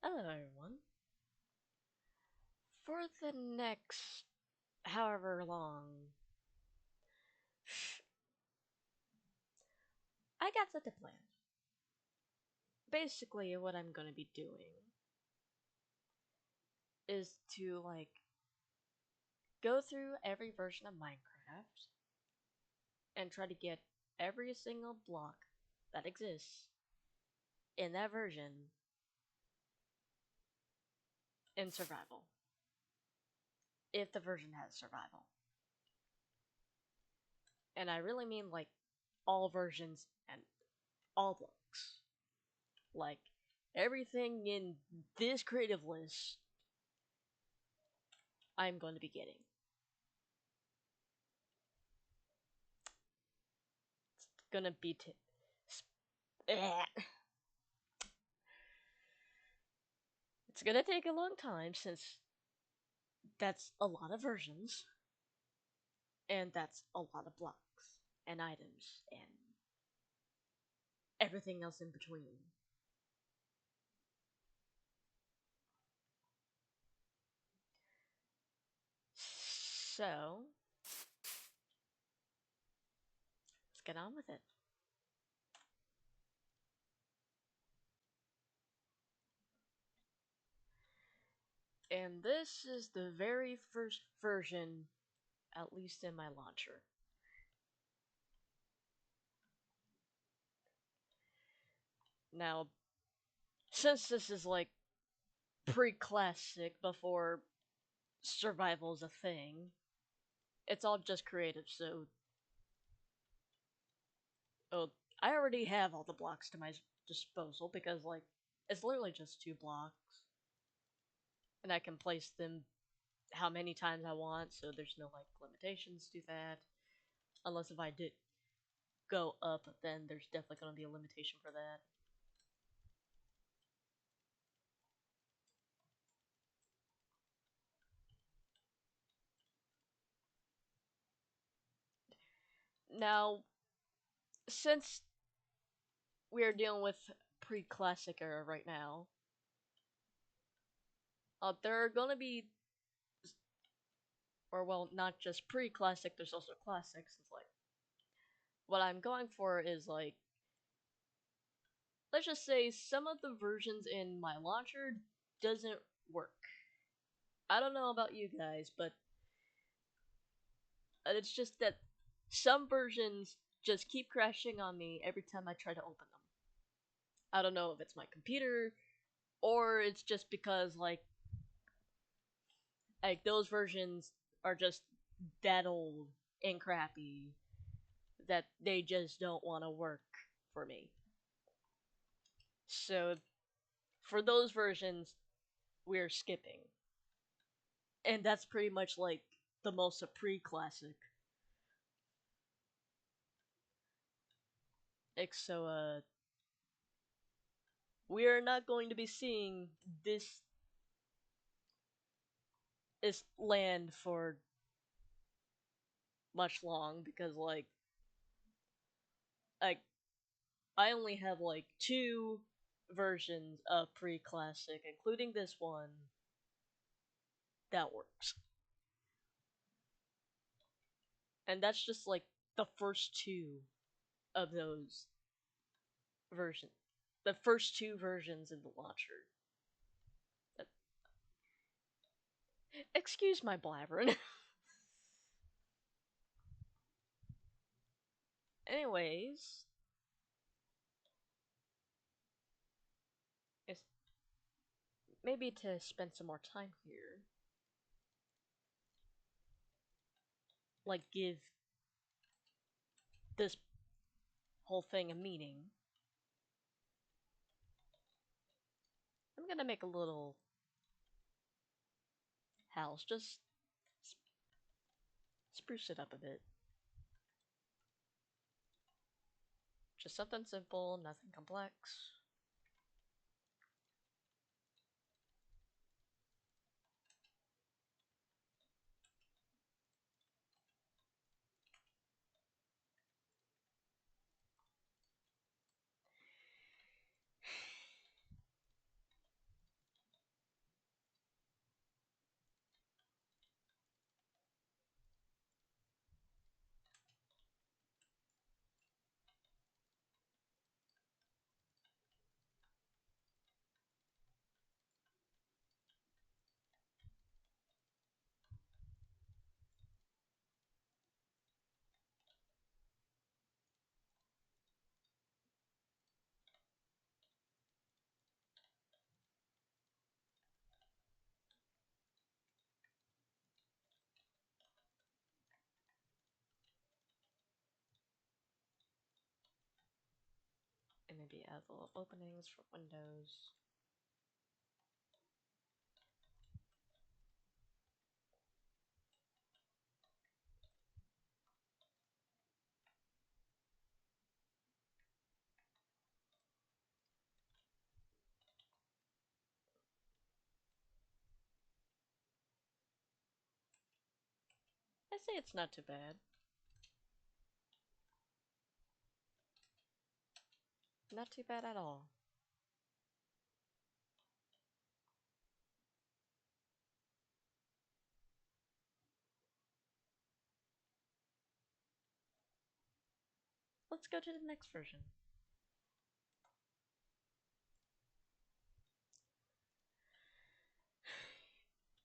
Hello, everyone. For the next however long, I got something planned. Basically, what I'm gonna be doing is to, go through every version of Minecraft and try to get every single block that exists in that version in survival. If the version has survival. And I really mean, all versions and all blocks. Like, everything in this creative list, I'm going to be getting. It's gonna be it's gonna take a long time since that's a lot of versions, and that's a lot of blocks and items and everything else in between. So, let's get on with it. And this is the very first version, at least in my launcher. Now, since this is pre-classic before survival's a thing, it's all just creative, so oh, I already have all the blocks to my disposal because it's literally just 2 blocks, and I can place them how many times I want, so there's no limitations to that. Unless if I did go up, then there's definitely gonna be a limitation for that. Now, since we are dealing with pre-classic era right now, there are gonna be, or well, not just pre-classic. There's also classics. It's what I'm going for is let's just say some of the versions in my launcher doesn't work. I don't know about you guys, but it's just that some versions just keep crashing on me every time I try to open them. I don't know if it's my computer or it's just because those versions are just that old and crappy that they just don't want to work for me. So for those versions, we're skipping. And that's pretty much the most a pre-classic. So we are not going to be seeing this land for much long because like I only have 2 versions of pre-classic, including this one, that works. And that's just the first 2 of those versions. The first 2 versions in the launcher. Excuse my blabbering. Anyways, it's maybe to spend some more time here, give this whole thing a meaning. I'm gonna make a little house, just spruce it up a bit. Just something simple, nothing complex. maybe add little openings for windows. I say it's not too bad. Not too bad at all. Let's go to the next version.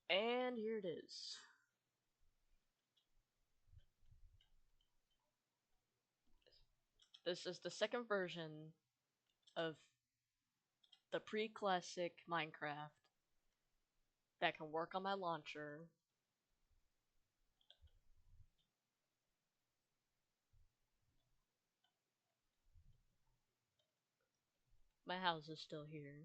And here it is. This is the second version of the pre-classic Minecraft that can work on my launcher. My house is still here.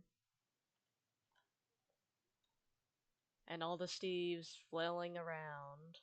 And all the Steves flailing around.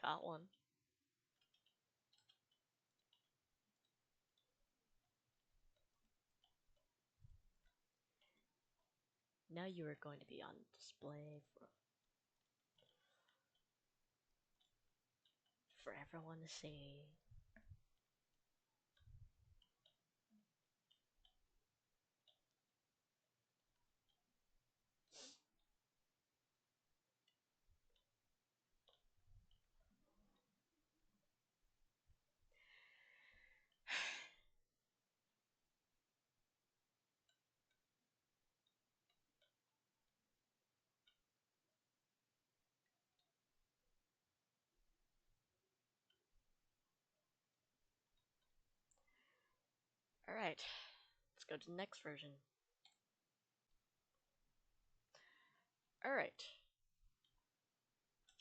Got one. Now you are going to be on display for everyone to see. Alright, let's go to the next version. Alright,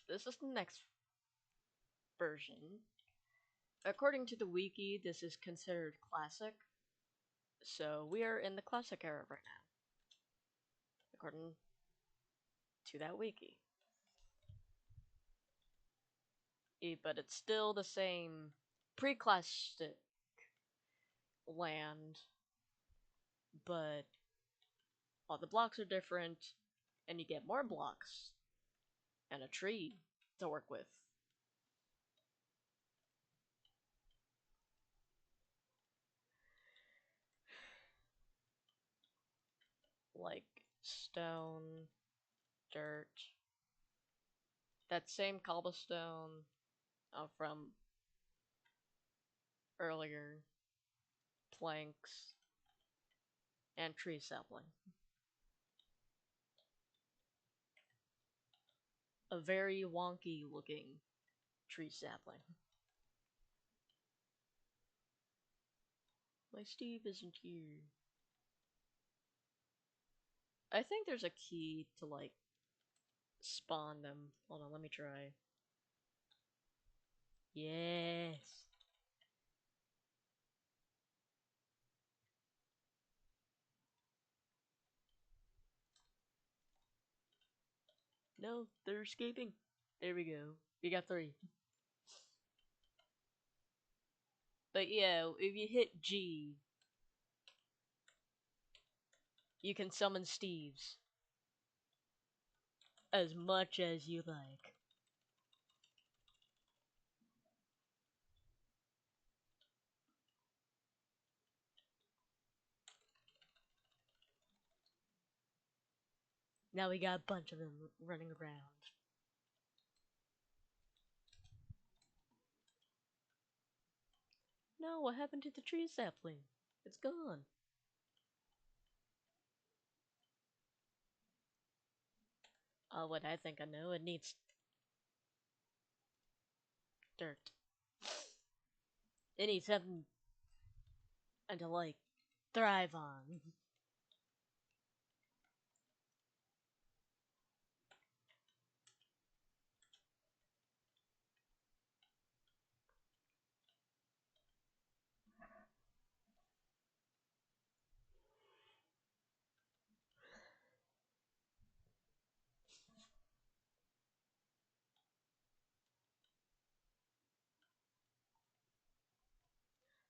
this is the next version. According to the wiki, this is considered classic. So we are in the classic era right now. According to that wiki. But it's still the same pre-classic land, but all the blocks are different, and you get more blocks and a tree to work with. Like stone, dirt, that same cobblestone from earlier, planks, and tree sapling. A very wonky looking tree sapling. My Steve isn't here. I think there's a key to like spawn them. Hold on, let me try. Yes. No, they're escaping. There we go. We got 3. But yeah, if you hit G, you can summon Steves. As much as you like. Now we got a bunch of them running around. No, what happened to the tree sapling? It's gone. Oh, what I think I know, it needs dirt. It needs something and to like thrive on.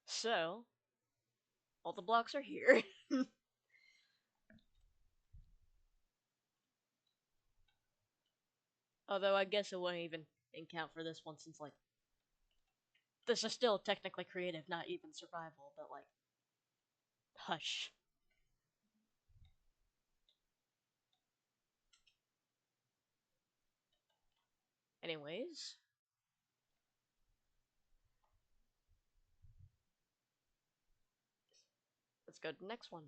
So, all the blocks are here. Although I guess it wouldn't even count for this one since like this is still technically creative, not even survival, but like hush. Anyways, let's go to the next one.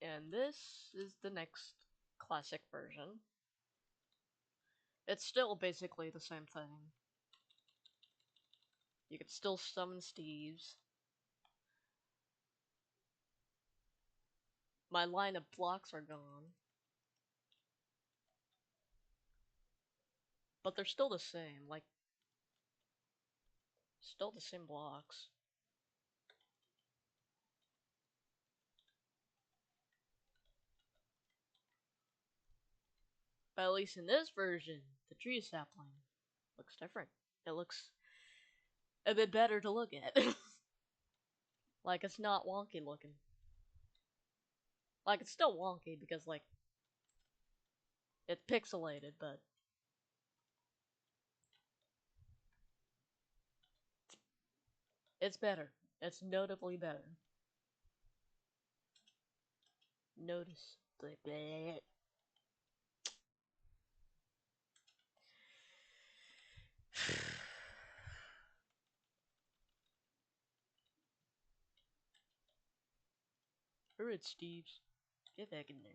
And this is the next classic version. It's still basically the same thing. You can still summon Steves. My line of blocks are gone. But they're still the same, like, still the same blocks. But at least in this version, the tree sapling looks different. It looks a bit better to look at. Like, it's not wonky looking. Like, it's still wonky because, like, it's pixelated, but it's better. It's notably better. Notice the bleh. Alright, Steves. Get back in there.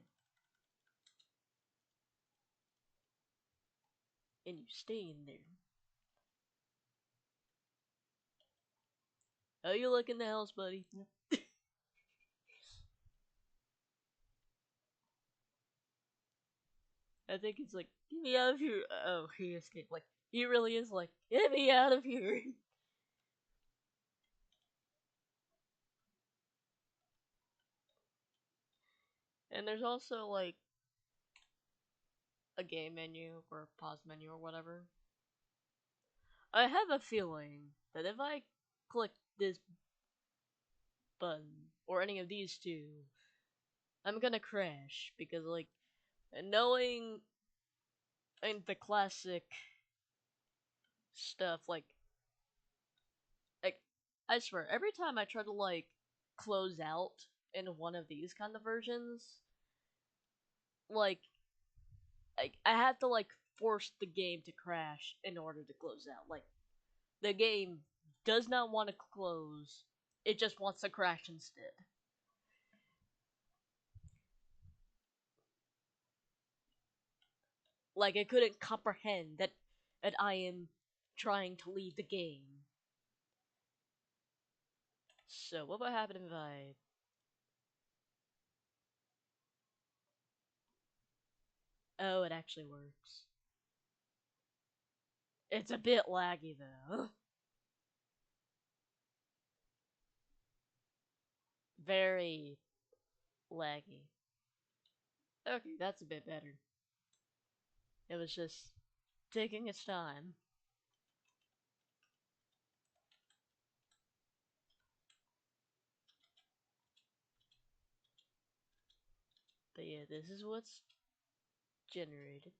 And you stay in there. How you look in the house, buddy? I think it's like, get me out of here. Oh, he escaped. Like, he really is like, get me out of here. And there's also, like, a game menu or a pause menu or whatever. I have a feeling that if I click this button, or any of these two, I'm gonna crash. Because, like, knowing the classic stuff, like, I swear, every time I try to, like, close out in one of these kind of versions, like, I have to, like, force the game to crash in order to close out. Like, the game does not want to close, it just wants to crash instead. Like, it couldn't comprehend that I am trying to leave the game. So, what would happen if I... Oh, it actually works. It's a bit laggy, though. Very laggy. Okay, that's a bit better. It was just taking its time. But yeah, this is what's generated.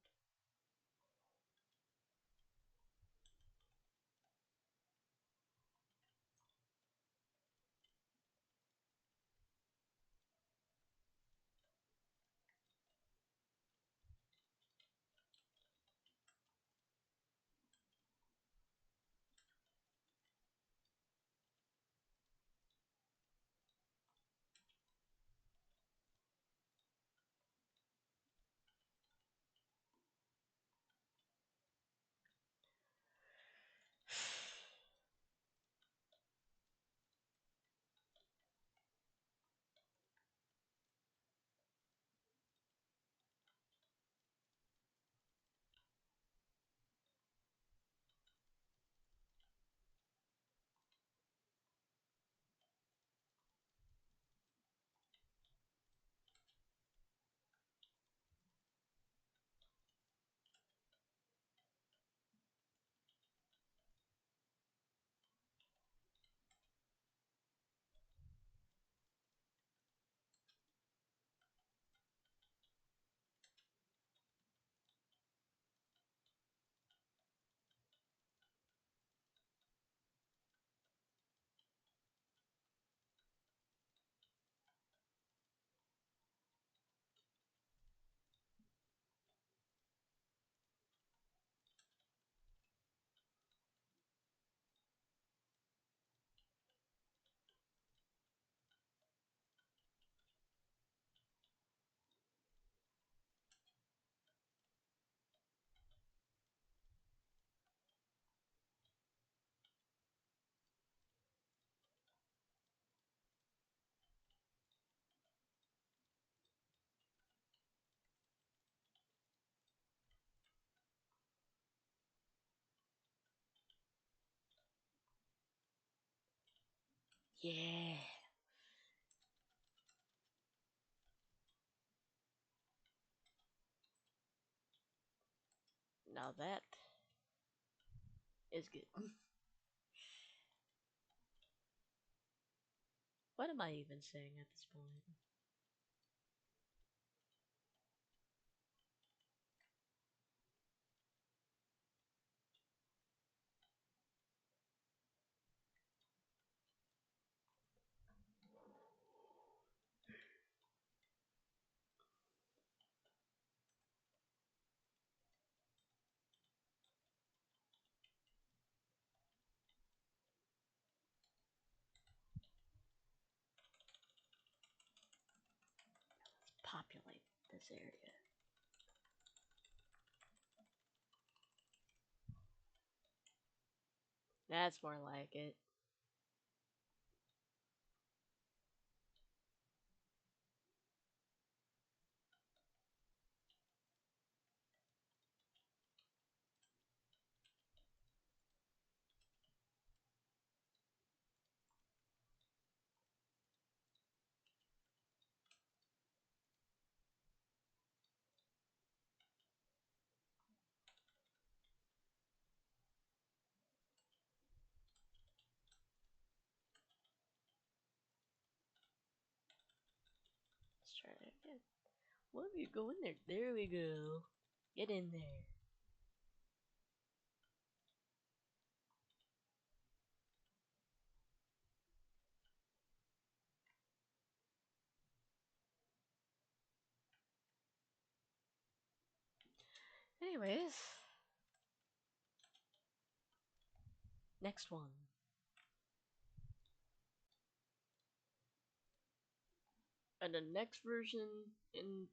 Yeah. Now that is good. What am I even saying at this point? Populate this area. That's more like it. Let's try it again. What if you go in there? There we go. Get in there. Anyways, next one. And the next version in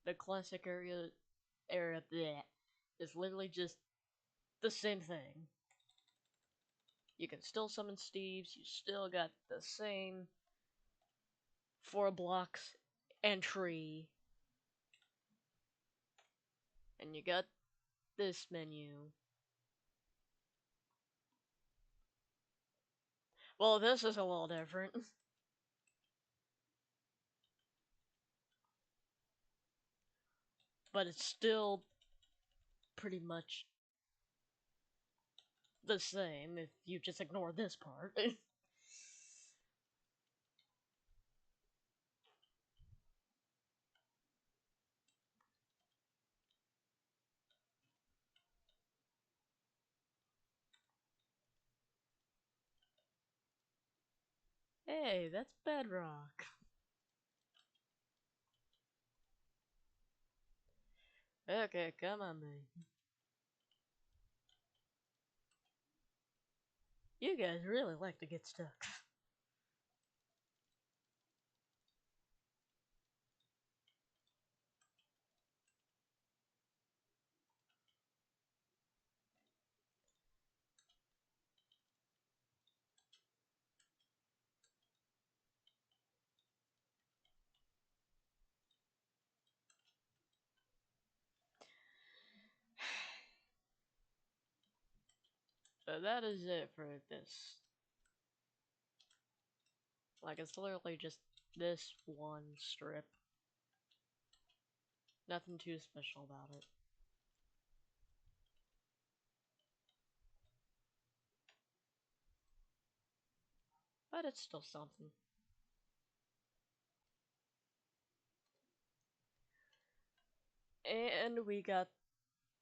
the classic area bleh, is literally just the same thing. You can still summon Steves, you still got the same 4 blocks entry, and you got this menu. Well, this is a little different, but it's still pretty much the same if you just ignore this part. Hey, that's bedrock. Okay, come on, man. You guys really like to get stuck. So that is it for this. Like, it's literally just this one strip. Nothing too special about it. But it's still something. And we got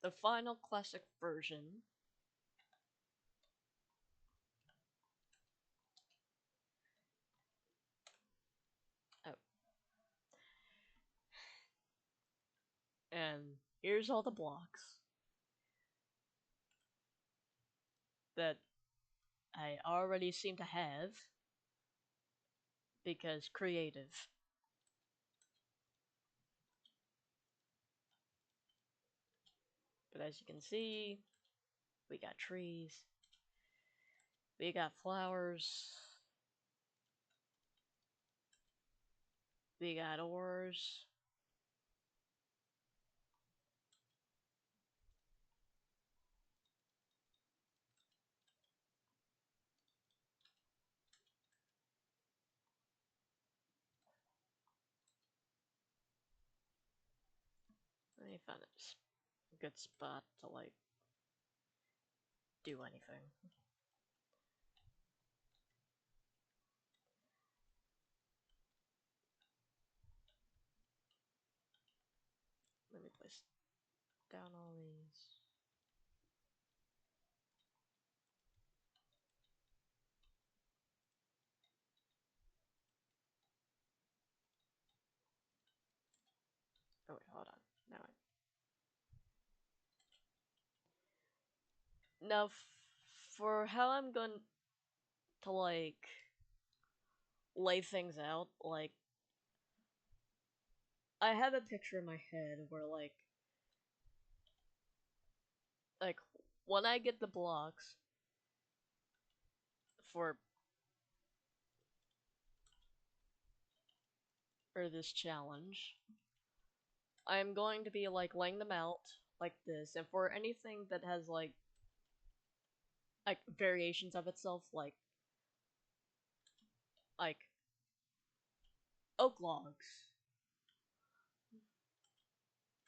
the final classic version. Oh. And here's all the blocks that I already seem to have because creative. But as you can see, we got trees, we got flowers, we got ores, find a good spot to like do anything. Let me place down all these. Oh wait, hold on. Now for how I'm going to like lay things out, like I have a picture in my head where like when I get the blocks for this challenge, I'm going to be like laying them out like this, and for anything that has like variations of itself, like oak logs,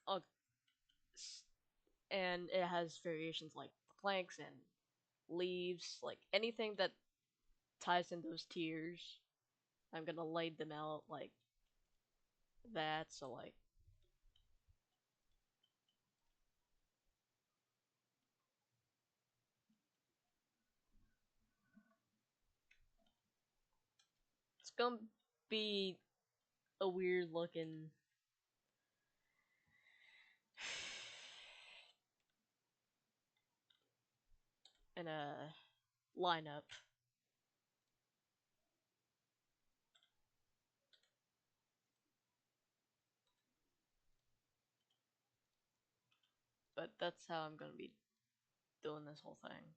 oak, and it has variations like planks and leaves, like anything that ties in those tiers. I'm gonna lay them out like that, so like it's gonna be a weird looking in a lineup. But that's how I'm gonna be doing this whole thing.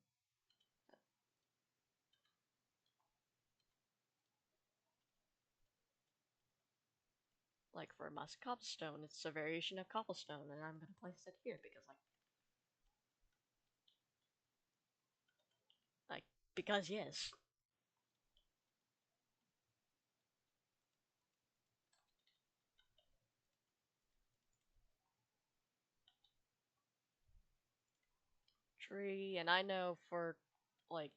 Like for my cobblestone, it's a variation of cobblestone, and I'm gonna place it here because like because yes. Tree, and I know for like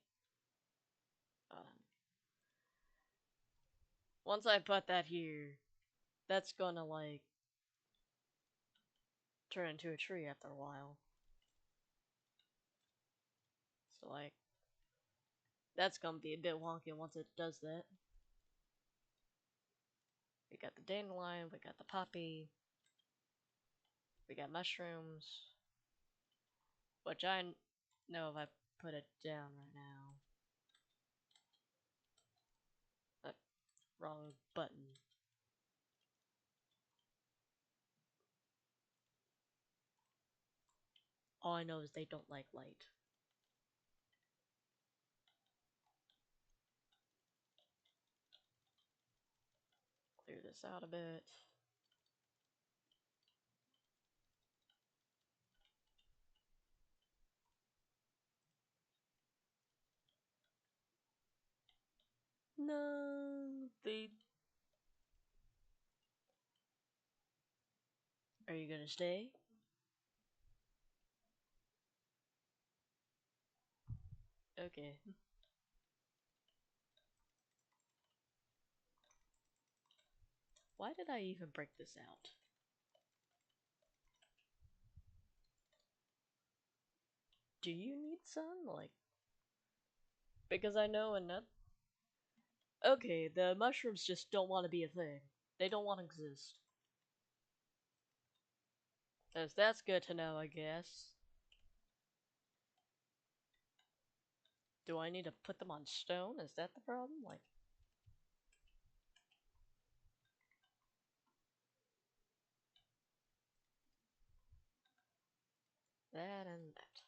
once I put that here, that's gonna like turn into a tree after a while. So like that's gonna be a bit wonky once it does that. We got the dandelion, we got the poppy, we got mushrooms, which I know if I put it down right now. Wrong button. All I know is they don't like light. Clear this out a bit. No, they. Are you gonna stay? Okay. Why did I even break this out? Do you need sun? Like, because I know enough. Okay, the mushrooms just don't want to be a thing. They don't want to exist. As that's good to know, I guess. Do I need to put them on stone? Is that the problem? Like, that and that.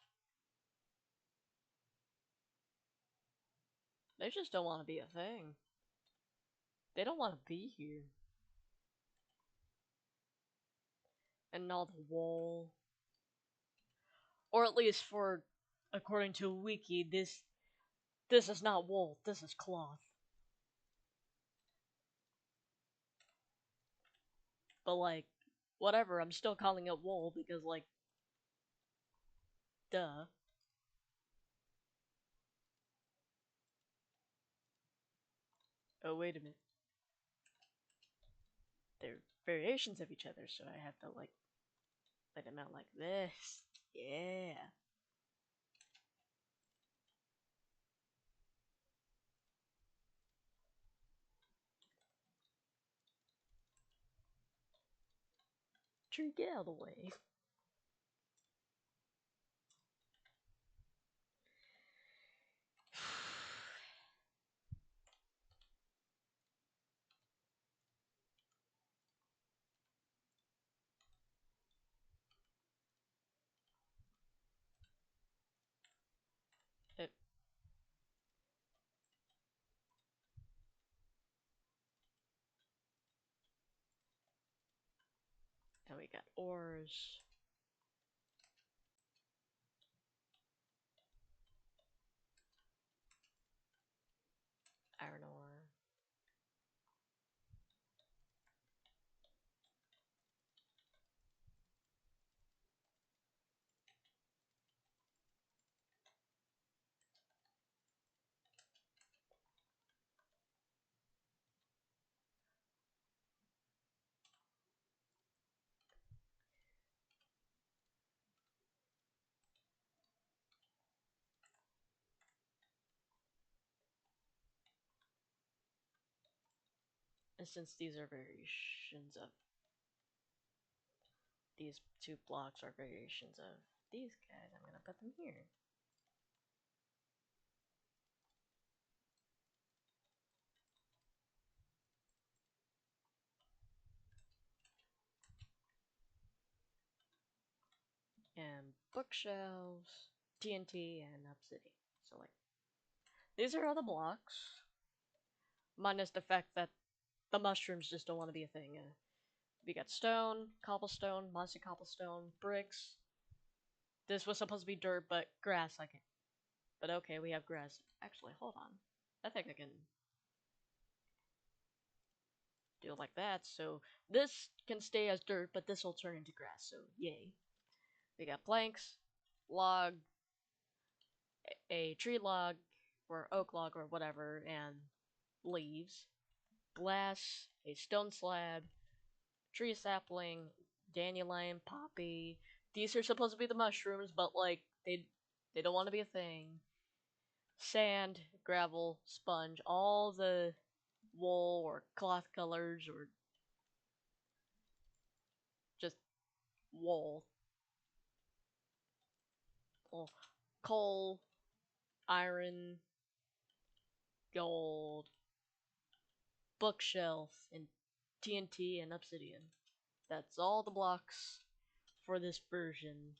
They just don't want to be a thing. They don't want to be here. And all the wool. Or at least for, according to Wiki, this is not wool, this is cloth. But like, whatever, I'm still calling it wool because, like, duh. Oh, wait a minute. They're variations of each other, so I have to, like, lay them out like this. Yeah. Tree, get out of the way. It, and we got ores, iron ore. And since these are variations of these two blocks are variations of these guys, I'm gonna put them here. And bookshelves, TNT, and obsidian. So, like, these are all the blocks, minus the fact that the mushrooms just don't want to be a thing. We got stone, cobblestone, mossy cobblestone, bricks. This was supposed to be dirt, but grass. I can. But okay, we have grass. Actually, hold on. I think I can do it like that. So this can stay as dirt, but this will turn into grass. So yay. We got planks, log, a tree log, or oak log, or whatever, and leaves, glass, a stone slab, tree sapling, dandelion, poppy. These are supposed to be the mushrooms, but like they don't want to be a thing. Sand, gravel, sponge, all the wool or cloth colors or just wool. Oh, coal, iron, gold, bookshelf, and TNT and obsidian. That's all the blocks for this version.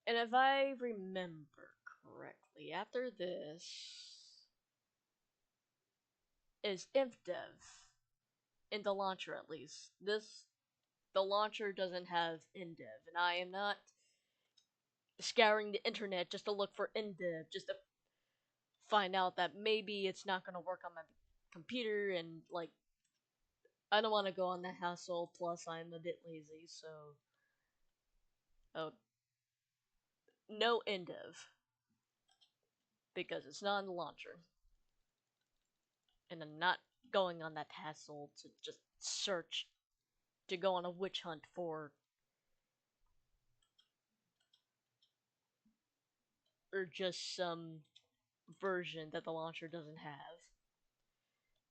And if I remember correctly, after this is InfDev in the launcher at least. The launcher doesn't have InDev, and I am not scouring the internet just to look for InDev, just to find out that maybe it's not gonna work on my computer, and like I don't want to go on the hassle. Plus, I'm a bit lazy, so oh, no InDev because it's not in the launcher, and I'm not going on that hassle to just search to go on a witch hunt for or just some version that the launcher doesn't have.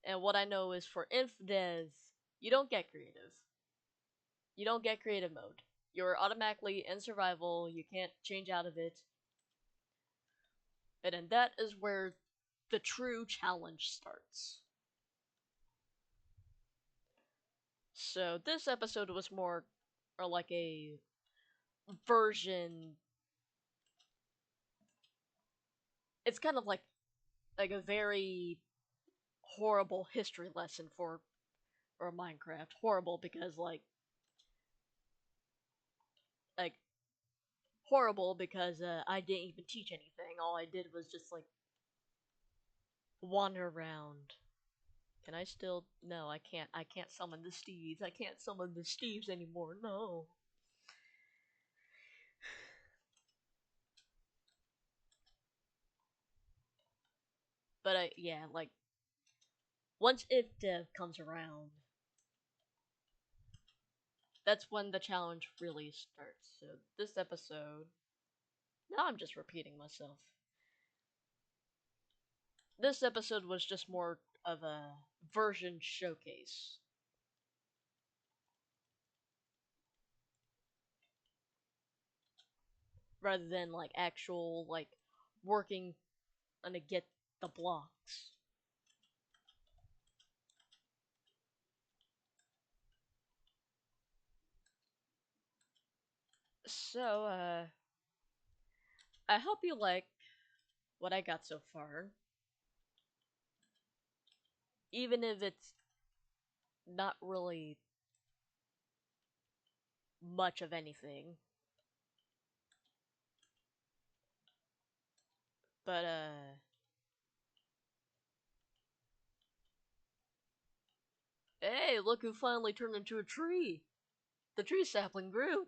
And what I know is for InfDev, you don't get creative. You don't get creative mode. You're automatically in survival, you can't change out of it. And then that is where the true challenge starts. So this episode was more or like a version. It's kind of like a very horrible history lesson for Minecraft. Horrible because like like horrible because I didn't even teach anything. All I did was just like wander around. Can I still? No, I can't. I can't summon the Steves. I can't summon the Steves anymore. No. But yeah, like once if dev comes around, that's when the challenge really starts. So this episode, now I'm just repeating myself. This episode was just more of a version showcase rather than like actual like working on to get the blocks. So I hope you like what I got so far, even if it's not really much of anything. But hey, look who finally turned into a tree. The tree sapling grew.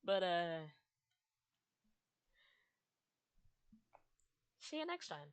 But see you next time.